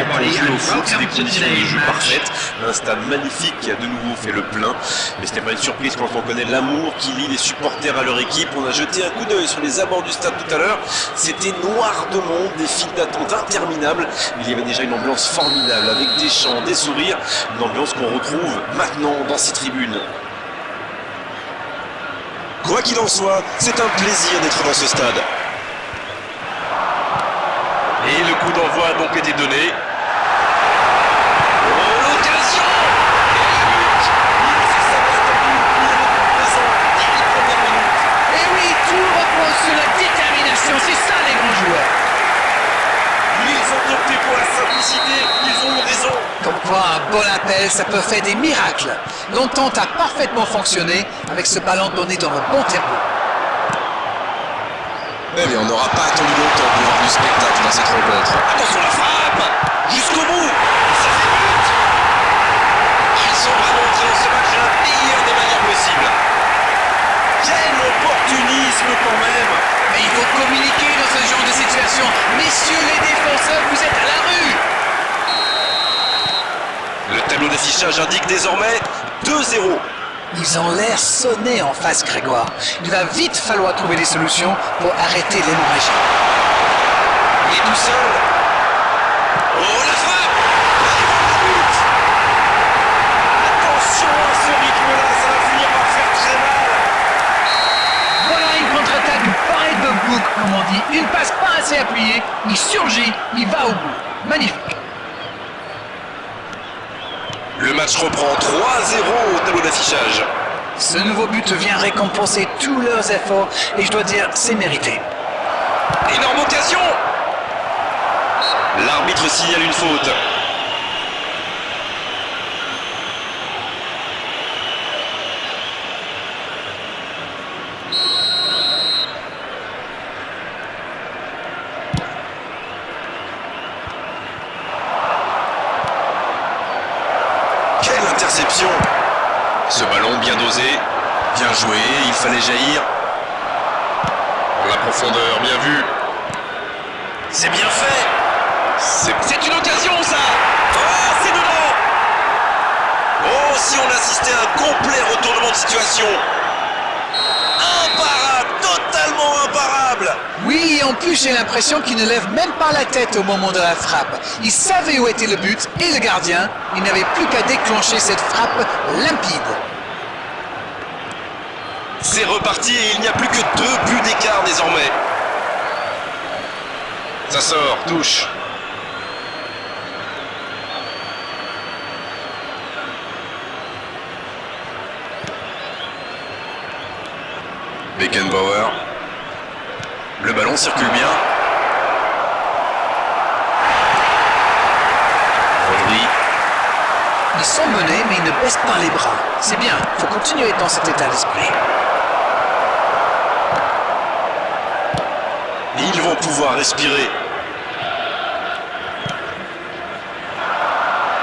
pour jouer au foot, des conditions de jeu parfaites, un stade magnifique qui a de nouveau fait le plein. Mais ce n'est pas une surprise quand on connaît l'amour qui lie les supporters à leur équipe. On a jeté un coup d'œil sur les abords du stade tout à l'heure. C'était noir de monde, des files d'attente interminables. Il y avait déjà une ambiance formidable avec des chants, des sourires, une ambiance qu'on retrouve maintenant dans ces tribunes. Quoi qu'il en soit, c'est un plaisir d'être dans ce stade. Et le coup d'envoi a donc été donné. Oh, l'occasion! Et le but! Il se s'arrête en but, il est présent dès les premières minutes. Et oui, tout repose sur la détermination, c'est ça les grands joueurs. Ils ont opté pour la simplicité, ils ont eu raison. Comme quoi, un bon appel, ça peut faire des miracles. L'entente a parfaitement fonctionné avec ce ballon donné dans le bon tempo. Mais on n'aura pas attendu longtemps pour voir du spectacle dans cette rencontre. Attention la frappe! Jusqu'au bout! Ça fait but! Ils sont vraiment entrés dans ce match de la meilleure des manières possibles. Quel opportunisme quand même! Mais il faut communiquer dans ce genre de situation. Messieurs les défenseurs, vous êtes à la rue! Le tableau d'affichage indique désormais 2-0. Ils ont l'air sonnés en face, Grégoire. Il va vite falloir trouver des solutions pour arrêter l'hémorragie. Il est tout seul. Oh, la frappe! Le but! Attention à ce rythme-là, ça va finir par faire très mal. Voilà une contre-attaque by the book, comme on dit. Une passe pas assez appuyée, il surgit, il va au bout. Magnifique. Le match reprend 3-0 au tableau d'affichage. Ce nouveau but vient récompenser tous leurs efforts et je dois dire, c'est mérité. Énorme occasion! L'arbitre signale une faute. Quelle interception! Ce ballon bien dosé, bien joué, il fallait jaillir. Dans la profondeur, bien vu. C'est bien fait! C'est une occasion ça! Oh, c'est dedans! Oh, si on assistait à un complet retournement de situation! Imparable! Totalement imparable! Oui, et en plus j'ai l'impression qu'il ne lève même pas la tête au moment de la frappe. Il savait où était le but et le gardien. Il n'avait plus qu'à déclencher cette frappe limpide. C'est reparti et il n'y a plus que 2 buts d'écart désormais. Ça sort, touche. Beckenbauer. Le ballon circule bien. Rodri. Ils sont menés, mais ils ne baissent pas les bras. C'est bien, il faut continuer dans cet état d'esprit. Et ils vont pouvoir respirer.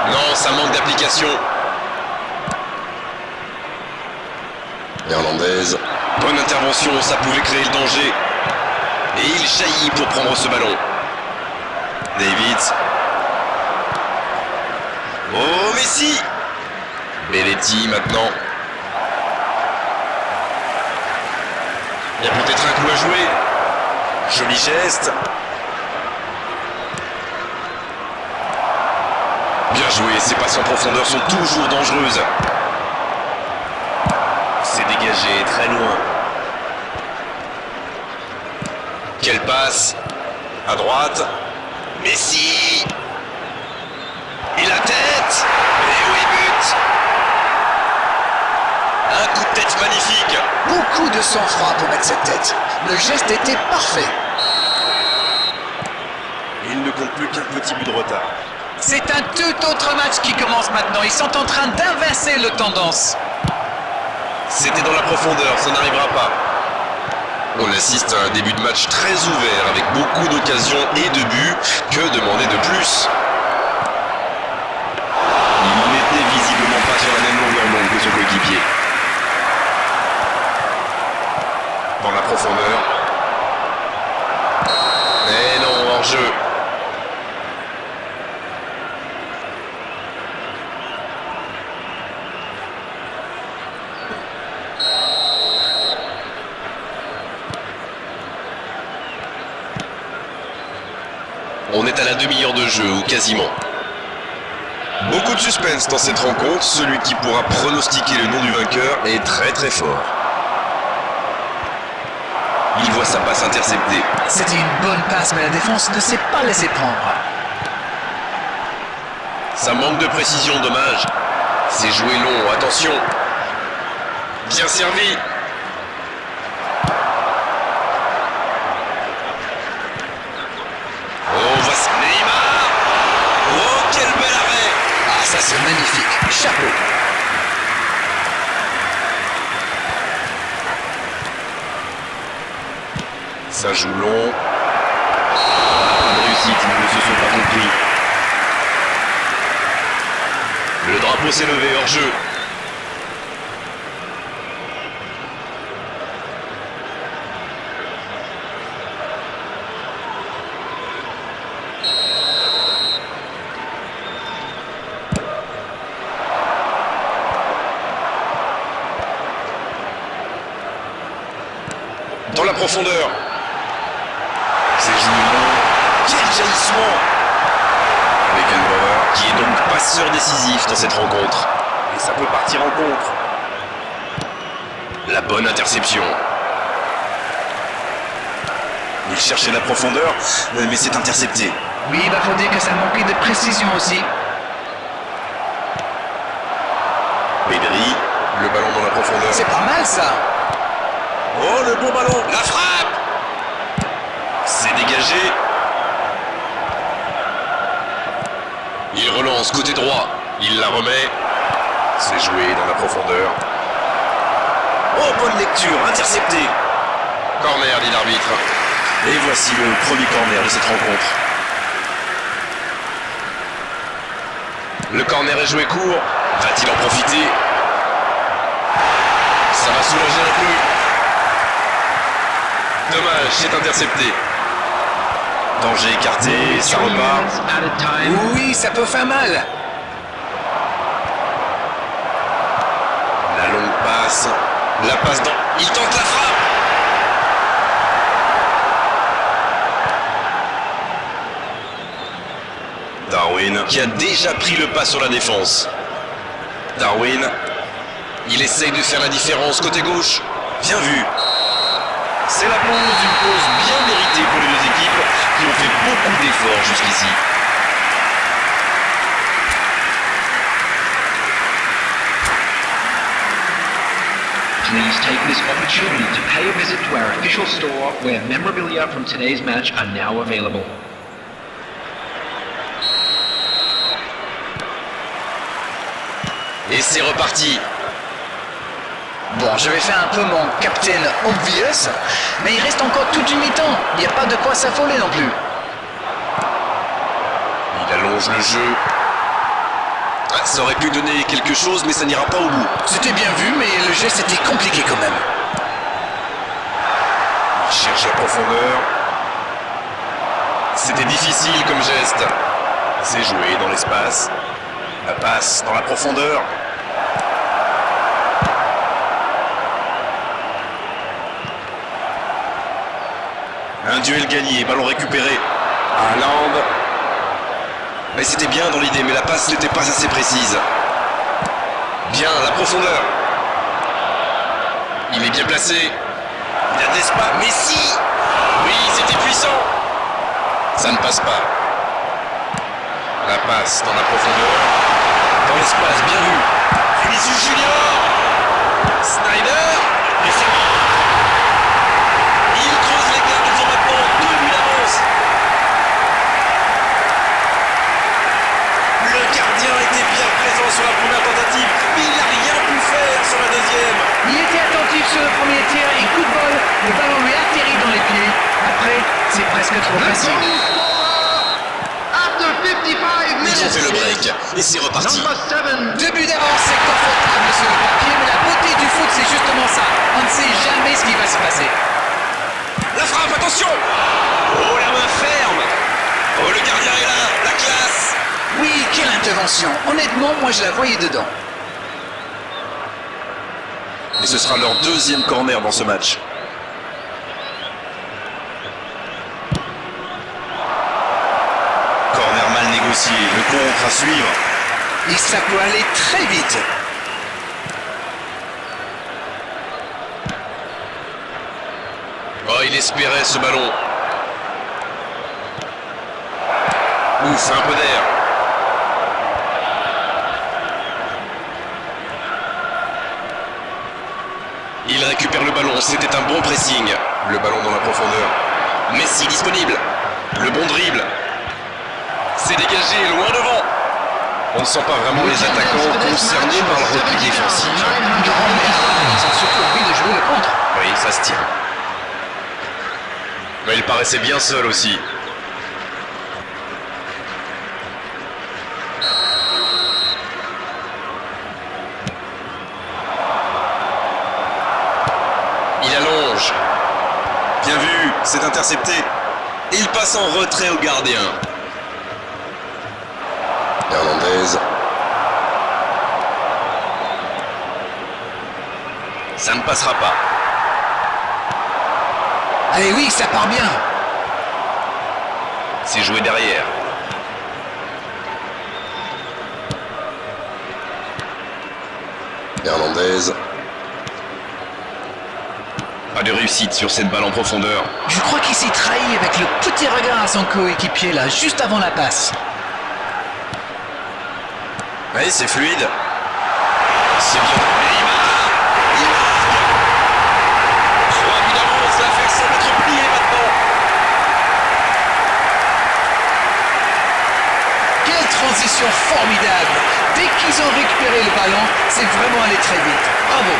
Non, ça manque d'application. Hernandez. Bonne intervention, ça pouvait créer le danger. Et il jaillit pour prendre ce ballon. Davids. Oh, Messi! Belletti maintenant. Il y a peut-être un coup à jouer. Joli geste. Bien joué, ces passes en profondeur sont toujours dangereuses. C'est dégagé très loin. Quelle passe! À droite. Messi! Et la tête! Et oui, but! Un coup de tête magnifique! Beaucoup de sang-froid pour mettre cette tête. Le geste était parfait. Il ne compte plus qu'un petit but de retard. C'est un tout autre match qui commence maintenant. Ils sont en train d'inverser le tendance. C'était dans la profondeur, ça n'arrivera pas. On assiste à un début de match très ouvert avec beaucoup d'occasions et de buts. Que demander de plus? Il n'était visiblement pas sur la même longueur d'onde que son coéquipier. Dans la profondeur. Mais non, hors jeu. On est à la demi-heure de jeu, ou quasiment. Beaucoup de suspense dans cette rencontre. Celui qui pourra pronostiquer le nom du vainqueur est très très fort. Il voit sa passe interceptée. C'était une bonne passe, mais la défense ne s'est pas laissée prendre. Ça manque de précision, dommage. C'est joué long, attention. Bien servi. Oh, voici Neymar. Oh, quel bel arrêt. Ah, ça c'est magnifique. Chapeau. Ça joue long. Pas de réussite, ils ne se sont pas compris. Le drapeau s'est levé hors jeu. Dans la profondeur. C'est joué long. Quel jaillissement! Beckenbauer, qui est donc passeur décisif dans cette rencontre. Et ça peut partir en contre. La bonne interception. Il cherchait la profondeur, mais c'est intercepté. Oui, il faut dire que ça manquait de précision aussi. Pedri, le ballon dans la profondeur. C'est pas mal ça. Oh, le bon ballon! La frappe! C'est dégagé. Il relance côté droit. Il la remet. C'est joué dans la profondeur. Oh, bonne lecture, intercepté. Corner, dit l'arbitre. Et voici le premier corner de cette rencontre. Le corner est joué court. Va-t-il en profiter? Ça va soulager un peu. Dommage, c'est intercepté. Danger écarté, ça repart. Oui, ça peut faire mal. La longue passe. La passe dans... Il tente la frappe. Darwin, qui a déjà pris le pas sur la défense. Darwin, il essaye de faire la différence côté gauche. Bien vu. C'est la pause, une pause bien méritée pour les deux équipes qui ont fait beaucoup d'efforts jusqu'ici. Please take this opportunity to pay a visit to our official store where memorabilia from today's match are now available. Et c'est reparti. Bon, je vais faire un peu mon Captain Obvious, mais il reste encore toute une mi-temps. Il n'y a pas de quoi s'affoler non plus. Il allonge le jeu. Ah, ça aurait pu donner quelque chose, mais ça n'ira pas au bout. C'était bien vu, mais le geste était compliqué quand même. Il cherche la profondeur. C'était difficile comme geste. C'est joué dans l'espace. La passe dans la profondeur. Un duel gagné, ballon récupéré. Haaland. Mais c'était bien dans l'idée, mais la passe n'était pas assez précise. Bien, la profondeur. Il est bien placé. Il a d'espace. Messi. Oui, c'était puissant. Ça ne passe pas. La passe dans la profondeur. Dans l'espace, bien vu. Vinicius Junior. Snyder. Et c'est bon. Il creuse l'écart, ils ont maintenant 2 buts d'avance. Le gardien était bien présent sur la première tentative, mais il n'a rien pu faire sur la deuxième. Il était attentif sur le premier tir et coup de bol, le ballon lui atterrit dans les pieds. Après, c'est presque trop facile. Ils ont fait le break et c'est reparti. 2 buts d'avance, c'est confortable sur le papier, mais la beauté du foot, c'est justement ça. On ne sait jamais ce qui va se passer. La frappe, attention. Oh, la main ferme. Oh, le gardien est là, la classe. Oui, quelle intervention. Honnêtement, moi je la voyais dedans. Et ce sera leur deuxième corner dans ce match. aussi, le contre à suivre. Et ça peut aller très vite. Oh, il espérait ce ballon. Ouf, un peu d'air. Il récupère le ballon, c'était un bon pressing. Le ballon dans la profondeur. Messi disponible. Le bon dribble. C'est dégagé, loin devant. On ne sent pas vraiment les attaquants concernés par le repli défensif. Ils ont surtout envie de jouer le contre. Oui, ça se tient. Mais il paraissait bien seul aussi. Il allonge. Bien vu, c'est intercepté. Il passe en retrait au gardien. Hernandez. Ça ne passera pas. Allez oui, ça part bien. C'est joué derrière. Hernandez. Pas de réussite sur cette balle en profondeur. Je crois qu'il s'est trahi avec le petit regard à son coéquipier là, juste avant la passe. Oui, c'est fluide. C'est bien. Il marque. 3 buts d'avance, l'affaire semble être pliée maintenant. Quelle transition formidable. Dès qu'ils ont récupéré le ballon, c'est vraiment allé très vite. Bravo.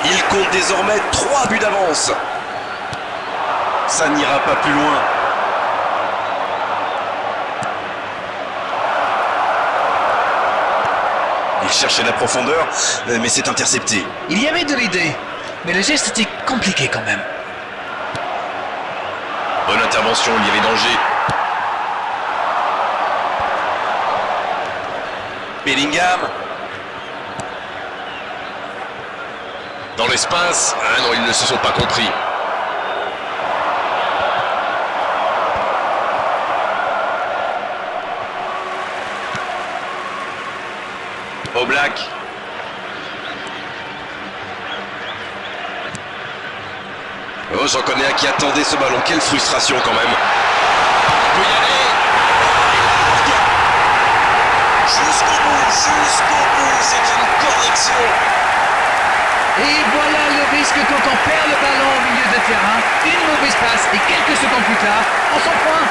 Il compte désormais 3 buts d'avance. Ça n'ira pas plus loin. Il cherchait la profondeur, mais c'est intercepté. Il y avait de l'idée, mais le geste était compliqué quand même. Bonne intervention, il y avait danger. Bellingham. Dans l'espace. Ah non, ils ne se sont pas compris. Oblak. Oh, j'en connais un qui attendait ce ballon. Quelle frustration quand même. Il peut y aller. Jusqu'au bout, c'est une correction. Et voilà le risque quand on perd le ballon au milieu de terrain. Une mauvaise passe et quelques secondes plus tard, on s'en point.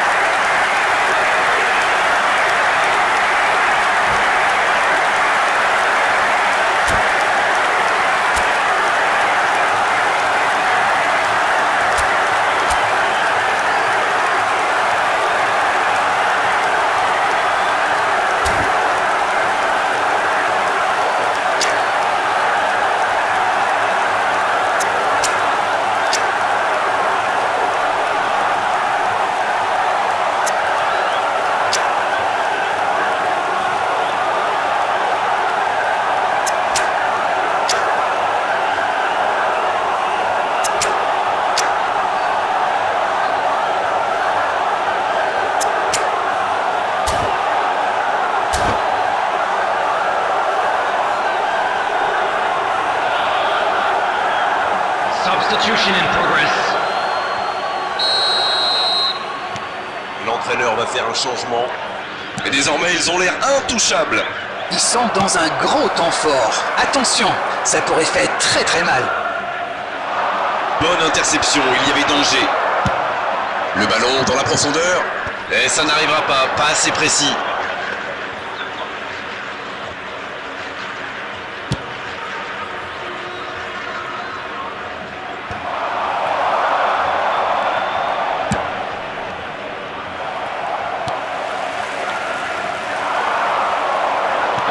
Substitution in progress. L'entraîneur va faire un changement. Et désormais, ils ont l'air intouchables. Ils sont dans un gros temps fort. Attention, ça pourrait faire très très mal. Bonne interception, il y avait danger. Le ballon dans la profondeur. Et ça n'arrivera pas assez précis.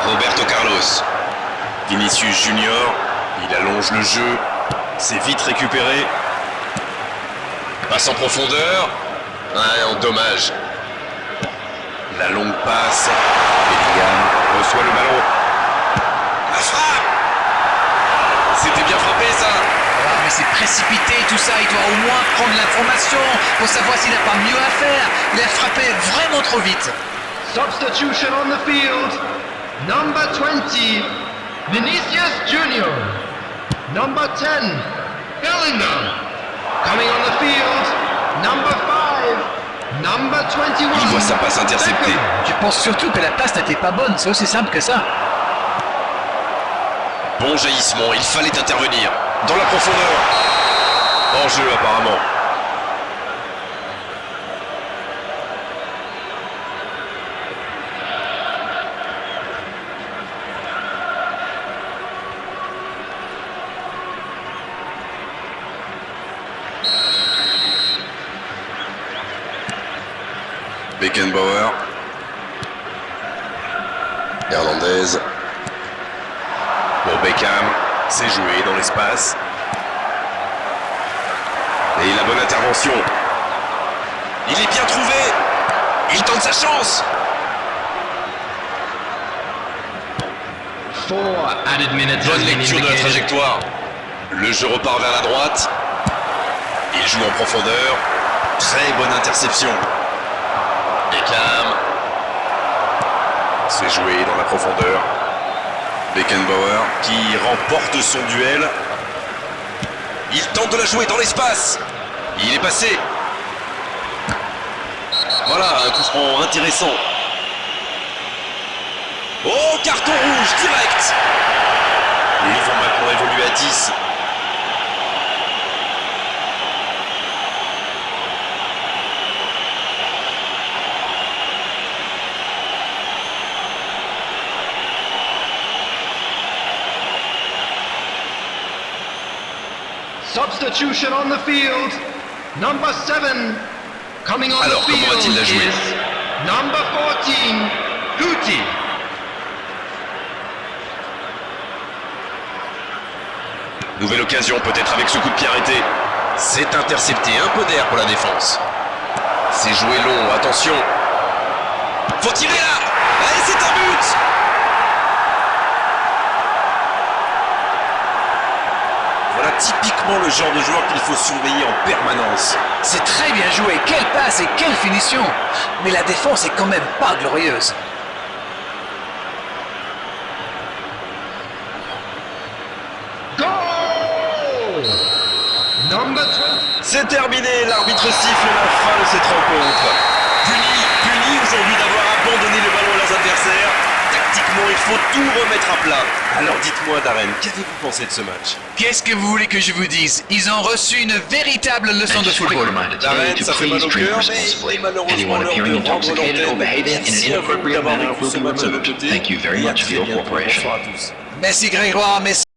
Roberto Carlos. Vinicius Junior. Il allonge le jeu. C'est vite récupéré. Passe en profondeur. Ouais, dommage. La longue passe. Bellingham reçoit le ballon. tout ça, il doit au moins prendre l'information pour savoir s'il n'a pas mieux à faire. Il a frappé vraiment trop vite. Substitution on the field. Number 20, Vinicius Junior. Number 10, Bellingham. Coming on the field, number 5, number 21. Il voit sa passe interceptée. Beckham. Je pense surtout que la passe n'était pas bonne, c'est aussi simple que ça. Bon jaillissement, il fallait intervenir. Dans la profondeur. En jeu apparemment. Beckenbauer. Hernandez. Pour Beckham, c'est joué dans l'espace. Et la bonne intervention. Il est bien trouvé. Il tente sa chance. 4 added minutes has Bonne been lecture de la indicated. trajectoire. Le jeu repart vers la droite. Il joue en profondeur. Très bonne interception. Beckham. C'est joué dans la profondeur. Beckenbauer qui remporte son duel. Il tente de la jouer dans l'espace. Il est passé. Voilà, un coup franc intéressant. Oh, carton rouge direct. Et ils vont maintenant évoluer à 10. Substitution on the field. Number 7 coming on Alors, the comment field va-t-il la jouer? is number 14, Guti. Nouvelle occasion peut-être avec ce coup de pied arrêté. C'est intercepté, un peu d'air pour la défense. C'est joué long, attention. Faut tirer là. Et c'est un but. Voilà typiquement le genre de joueur qu'il faut surveiller en permanence. C'est très bien joué, quelle passe et quelle finition. Mais la défense est quand même pas glorieuse. Goal! Number 20. C'est terminé, l'arbitre siffle la fin de cette rencontre. Puni aujourd'hui d'avoir abandonné le ballon à leurs adversaires. Tactiquement, il faut tout remettre à plat. Alors dites-moi Darren, qu'avez-vous pensé de ce match? Qu'est-ce que vous voulez que je vous dise? Ils ont reçu une véritable leçon And de just a quick football. reminder Darren, today to ça fait mal please au drink cœur, responsibly. mais malheureusement Anyone l'heure appearing de rendre intoxicated or l'antenne. behaving in Merci an à vous inappropriate d'avoir manner vécu will ce be match à nos removed. côtés. Thank you very Et à much for très your bientôt. cooperation. Bonsoir à tous. Merci Grégoire, merci.